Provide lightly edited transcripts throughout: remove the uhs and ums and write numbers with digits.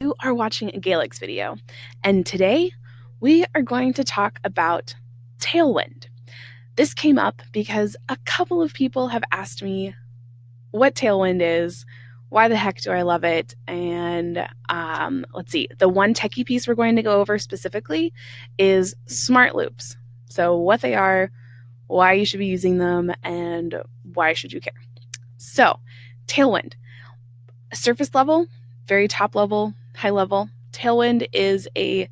You are watching a Gaelix video, and today we are going to talk about Tailwind. This came up because a couple of people have asked me what Tailwind is, why the heck do I love it, and let's see, the one techie piece we're going to go over specifically is smart loops. So what they are, why you should be using them, and why should you care. So Tailwind, surface level, very top level, high level. Tailwind is a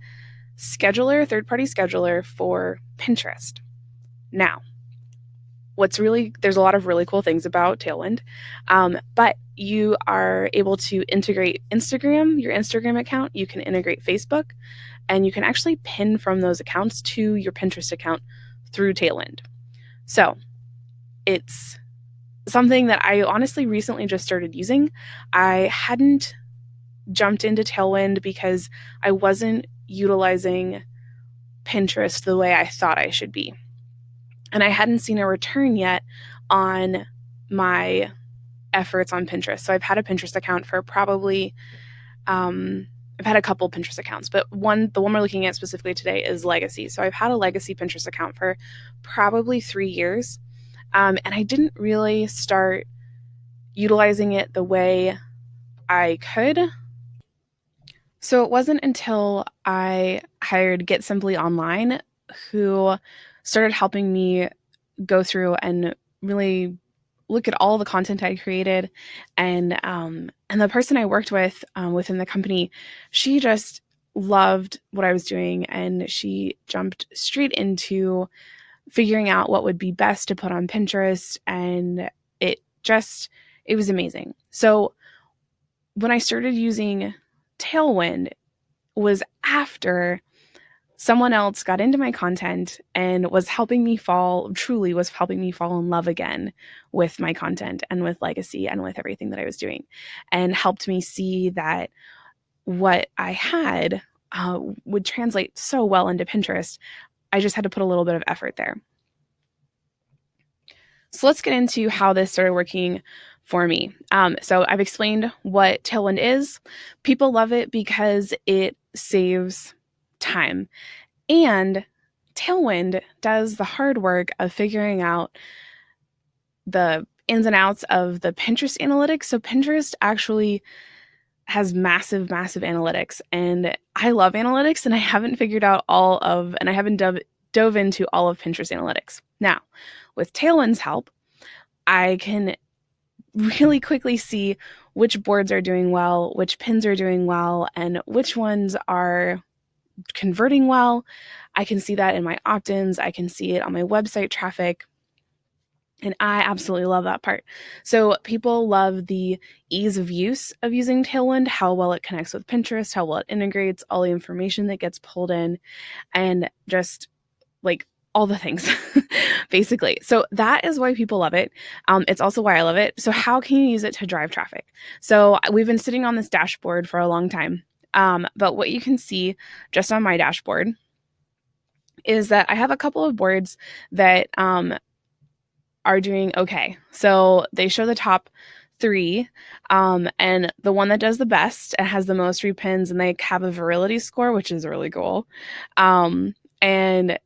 scheduler, third-party scheduler for Pinterest. Now, there's a lot of really cool things about Tailwind, but you are able to integrate Instagram, your Instagram account. You can integrate Facebook, and you can actually pin from those accounts to your Pinterest account through Tailwind. So it's something that I honestly recently just started using. I hadn't jumped into Tailwind because I wasn't utilizing Pinterest the way I thought I should be. And I hadn't seen a return yet on my efforts on Pinterest. So I've had a Pinterest account for probably, I've had a couple Pinterest accounts, but the one we're looking at specifically today is Legacy. So I've had a Legacy Pinterest account for probably 3 years. And I didn't really start utilizing it the way I could. So it wasn't until I hired Get Simply Online, who started helping me go through and really look at all the content I created, and the person I worked with within the company, she just loved what I was doing, and she jumped straight into figuring out what would be best to put on Pinterest, and it was amazing. So when I started using Tailwind was after someone else got into my content and was helping me fall in love again with my content and with Legacy and with everything that I was doing, and helped me see that what I had would translate so well into Pinterest. I just had to put a little bit of effort there. So let's get into how this started working for me. So I've explained what Tailwind is. People love it because it saves time. And Tailwind does the hard work of figuring out the ins and outs of the Pinterest analytics. So Pinterest actually has massive analytics. And I love analytics, and I haven't dove into all of Pinterest analytics. Now, with Tailwind's help, I can really quickly see which boards are doing well, which pins are doing well, and which ones are converting well. I can see that in my opt-ins. I can see it on my website traffic. And I absolutely love that part. So people love the ease of use of using Tailwind, how well it connects with Pinterest, how well it integrates, all the information that gets pulled in, and just like all the things, basically. So that is why people love it. It's also why I love it. So how can you use it to drive traffic? So we've been sitting on this dashboard for a long time. But what you can see just on my dashboard is that I have a couple of boards that are doing okay. So they show the top 3, and the one that does the best and has the most repins, and they have a virility score, which is really cool. And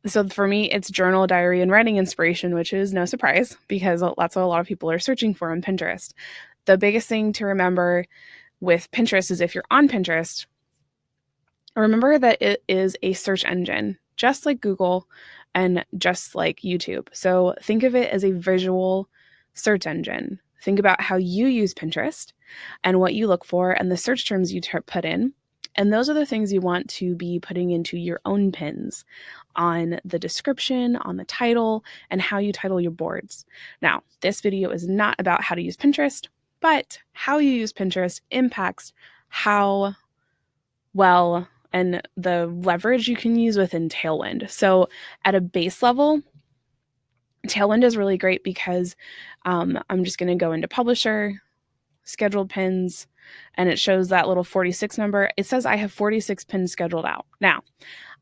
so for me, it's journal, diary, and writing inspiration, which is no surprise because that's what a lot of people are searching for on Pinterest. The biggest thing to remember with Pinterest is if you're on Pinterest, remember that it is a search engine, just like Google and just like YouTube. So think of it as a visual search engine. Think about how you use Pinterest and what you look for and the search terms you put in. And those are the things you want to be putting into your own pins on the description, on the title, and how you title your boards. Now, this video is not about how to use Pinterest, but how you use Pinterest impacts how well and the leverage you can use within Tailwind. So at a base level, Tailwind is really great because I'm just going to go into Publisher, Scheduled Pins, and it shows that little 46 number. It says I have 46 pins scheduled out. Now,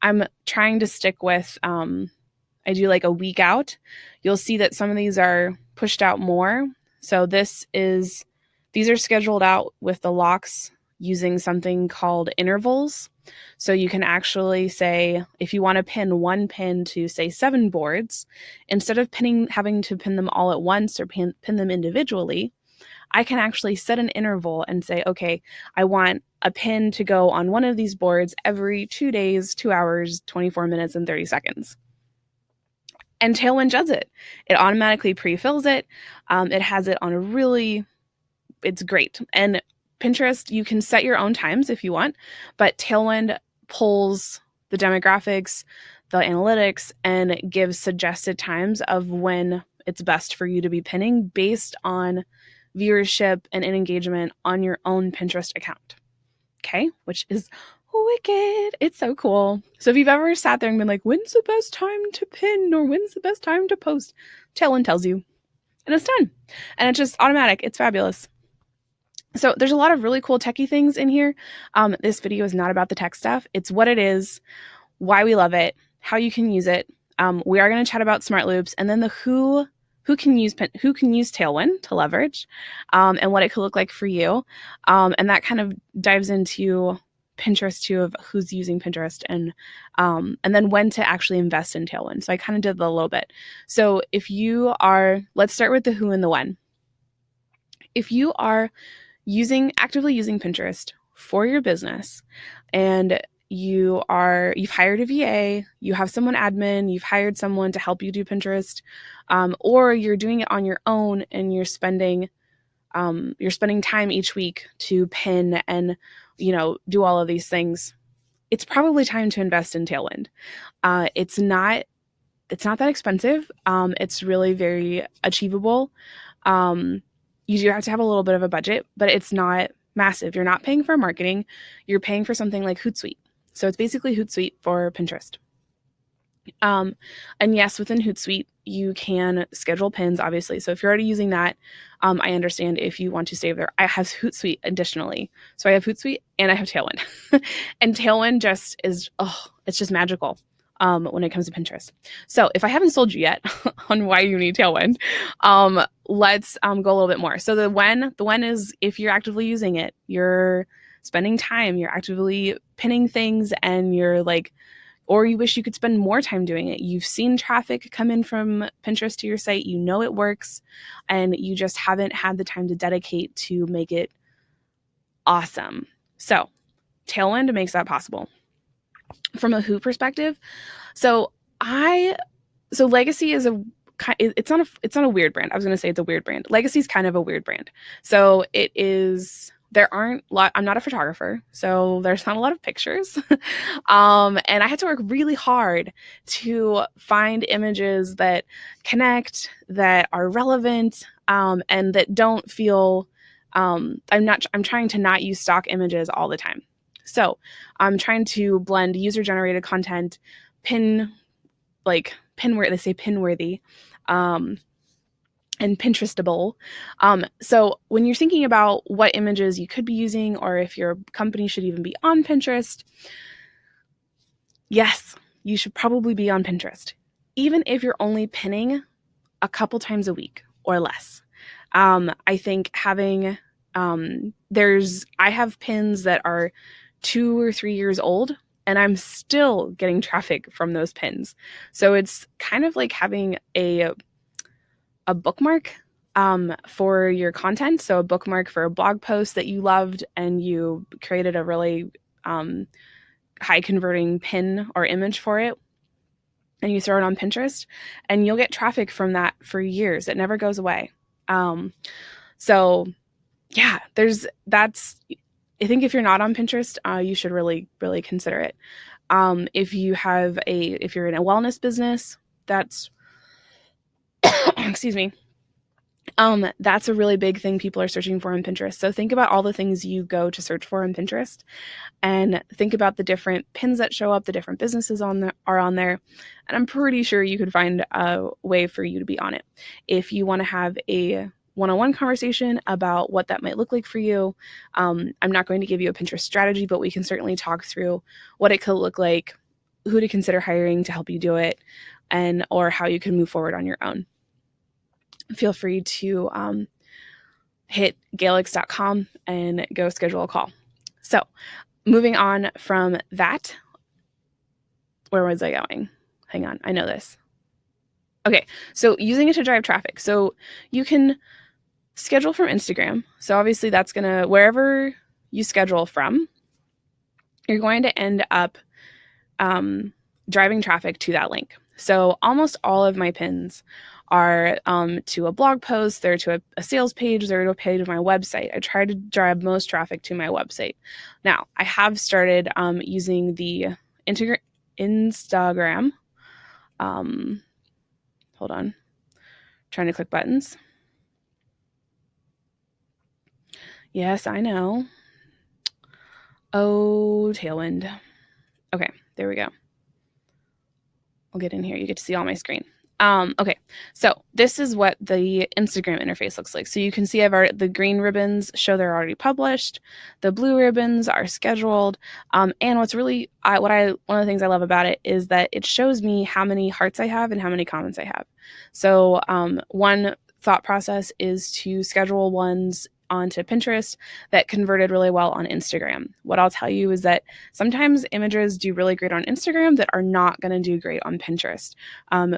I'm trying to stick with, I do like a week out. You'll see that some of these are pushed out more. So these are scheduled out with the locks using something called intervals. So you can actually say, if you want to pin one pin to, say, 7 boards, instead of having to pin them all at once or pin them individually, I can actually set an interval and say, okay, I want a pin to go on one of these boards every 2 days, 2 hours, 24 minutes, and 30 seconds. And Tailwind does it. It automatically pre-fills it. It has it on it's great. And Pinterest, you can set your own times if you want, but Tailwind pulls the demographics, the analytics, and gives suggested times of when it's best for you to be pinning based on viewership and engagement on your own Pinterest account. Okay, which is wicked. It's so cool. So if you've ever sat there and been like, when's the best time to pin or when's the best time to post? Tailwind tells you, and it's done. And it's just automatic. It's fabulous. So there's a lot of really cool techie things in here. This video is not about the tech stuff. It's what it is, why we love it, how you can use it. We are going to chat about smart loops, and then the who can use Tailwind to leverage, and what it could look like for you. And that kind of dives into Pinterest too, of who's using Pinterest, and then when to actually invest in Tailwind. So I kind of did that a little bit. So let's start with the who and the when. If you are actively using Pinterest for your business, and you've hired a VA, you have someone admin, you've hired someone to help you do Pinterest, or you're doing it on your own and you're spending time each week to pin and do all of these things, it's probably time to invest in Tailwind. It's not that expensive. It's really very achievable. You do have to have a little bit of a budget, but it's not massive. You're not paying for marketing. You're paying for something like Hootsuite. So it's basically Hootsuite for Pinterest. And yes, within Hootsuite, you can schedule pins, obviously. So if you're already using that, I understand if you want to save there. I have Hootsuite additionally. So I have Hootsuite and I have Tailwind. And Tailwind it's just magical when it comes to Pinterest. So if I haven't sold you yet on why you need Tailwind, let's go a little bit more. So the when is if you're actively using it, you're spending time, you're actively pinning things, and you're like, or you wish you could spend more time doing it. You've seen traffic come in from Pinterest to your site, you know it works, and you just haven't had the time to dedicate to make it awesome. So Tailwind makes that possible. From a who perspective, so Legacy is it's not a weird brand. I was going to say it's a weird brand. Legacy is kind of a weird brand. So it is. I'm not a photographer, so there's not a lot of pictures. And I had to work really hard to find images that connect, that are relevant, and that don't feel, I'm trying to not use stock images all the time. So I'm trying to blend user-generated content, pinworthy, they say pinworthy, and Pinterestable. So when you're thinking about what images you could be using, or if your company should even be on Pinterest, yes, you should probably be on Pinterest, even if you're only pinning a couple times a week or less. I think having, I have pins that are 2 or 3 years old, and I'm still getting traffic from those pins. So it's kind of like having a bookmark for your content. So a bookmark for a blog post that you loved and you created a really high converting pin or image for it, and you throw it on Pinterest, and you'll get traffic from that for years. It never goes away. So yeah, I think if you're not on Pinterest, you should really, really consider it. If you're in a wellness business, that's, excuse me, that's a really big thing people are searching for on Pinterest. So think about all the things you go to search for on Pinterest, and think about the different pins that show up, the different businesses are on there. And I'm pretty sure you could find a way for you to be on it. If you want to have a one-on-one conversation about what that might look like for you, I'm not going to give you a Pinterest strategy, but we can certainly talk through what it could look like, who to consider hiring to help you do it, or how you can move forward on your own. Feel free to hit gaelix.com and go schedule a call. So moving on from that, where was I going? Hang on, I know this. Okay, so using it to drive traffic. So you can schedule from Instagram. So obviously that's gonna, wherever you schedule from, you're going to end up driving traffic to that link. So almost all of my pins are to a blog post, they're to a sales page, they're to a page of my website. I try to drive most traffic to my website. Now, I have started using the Instagram. Hold on. Trying to click buttons. Yes, I know. Oh, Tailwind. Okay, there we go. I'll get in here. You get to see all my screen. Okay, so this is what the Instagram interface looks like. So you can see the green ribbons show they're already published. The blue ribbons are scheduled. And what's really, one of the things I love about it is that it shows me how many hearts I have and how many comments I have. So one thought process is to schedule ones onto Pinterest that converted really well on Instagram. What I'll tell you is that sometimes images do really great on Instagram that are not going to do great on Pinterest.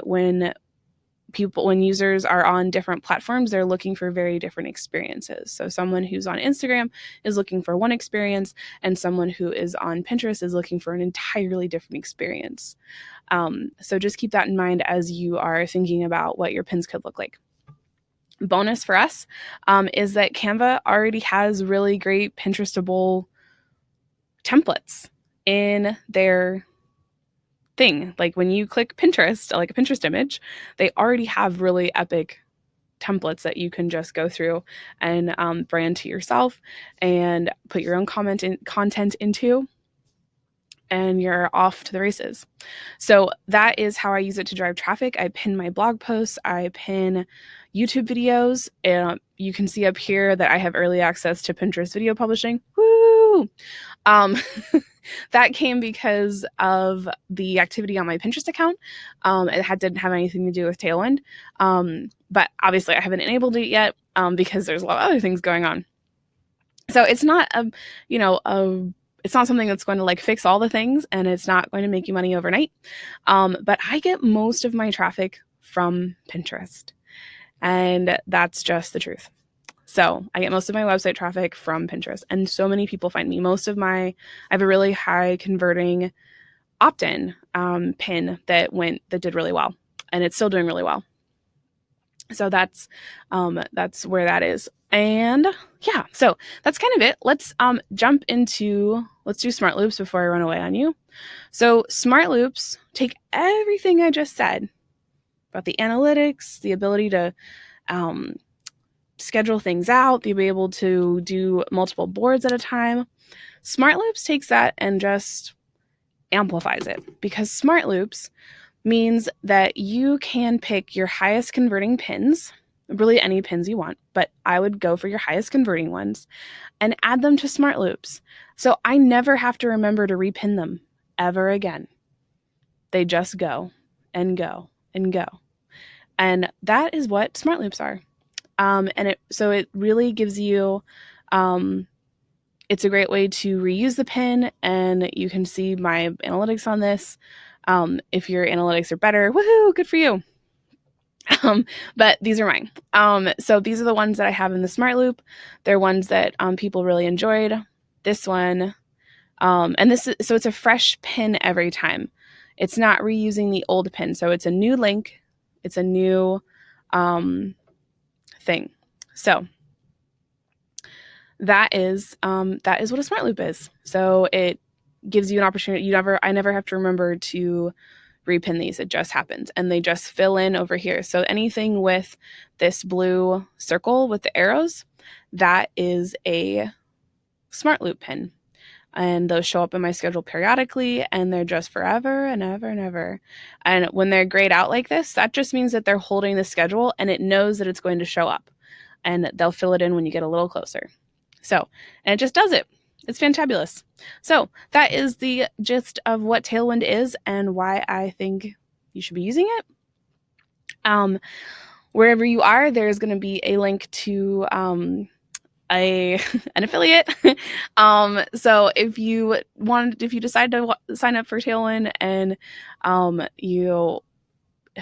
When users are on different platforms, they're looking for very different experiences. So someone who's on Instagram is looking for one experience, and someone who is on Pinterest is looking for an entirely different experience. So just keep that in mind as you are thinking about what your pins could look like. Bonus for us is that Canva already has really great Pinterestable templates in their thing. Like when you click Pinterest, like a Pinterest image, they already have really epic templates that you can just go through and brand to yourself and put your own content into, and you're off to the races. So that is how I use it to drive traffic. I pin my blog posts, I pin YouTube videos. You can see up here that I have early access to Pinterest video publishing. Woo! That came because of the activity on my Pinterest account. It didn't have anything to do with Tailwind. But obviously I haven't enabled it yet because there's a lot of other things going on. So it's not it's not something that's going to like fix all the things, and it's not going to make you money overnight. But I get most of my traffic from Pinterest, and that's just the truth. So I get most of my website traffic from Pinterest, and so many people find me. I have a really high converting opt-in pin that did really well, and it's still doing really well. So that's where that is. And yeah, so that's kind of it. Let's let's do smart loops before I run away on you. So smart loops take everything I just said about the analytics, the ability to schedule things out, the able to do multiple boards at a time. Smart loops takes that and just amplifies it, because smart loops means that you can pick your highest converting pins, really any pins you want, but I would go for your highest converting ones and add them to smart loops. So I never have to remember to repin them ever again. They just go and go and go. And that is what smart loops are. And it really gives you, it's a great way to reuse the pin, and you can see my analytics on this. If your analytics are better, woohoo, good for you. But these are mine. So these are the ones that I have in the smart loop. They're ones that people really enjoyed. This one, and so it's a fresh pin every time. It's not reusing the old pin. So it's a new link. It's a new thing. So that is what a smart loop is. So it gives you an opportunity. I never have to remember to repin these. It just happens, and they just fill in over here. So anything with this blue circle with the arrows, that is a smart loop pin, and those show up in my schedule periodically, and they're just forever and ever and ever. And when they're grayed out like this, that just means that they're holding the schedule, and it knows that it's going to show up, and they'll fill it in when you get a little closer. So, and it just does it. It's fantabulous. So that is the gist of what Tailwind is and why I think you should be using it. Wherever you are, there's going to be a link to an affiliate. So if you decide to sign up for Tailwind and you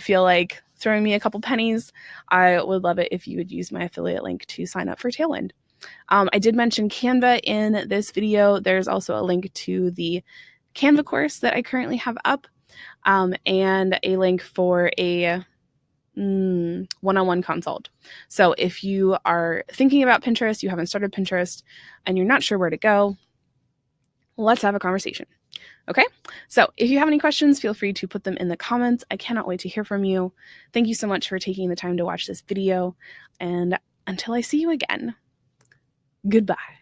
feel like throwing me a couple pennies, I would love it if you would use my affiliate link to sign up for Tailwind. I did mention Canva in this video. There's also a link to the Canva course that I currently have up, and a link for a one-on-one consult. So if you are thinking about Pinterest, you haven't started Pinterest, and you're not sure where to go, let's have a conversation. Okay, so if you have any questions, feel free to put them in the comments. I cannot wait to hear from you. Thank you so much for taking the time to watch this video, and until I see you again, goodbye.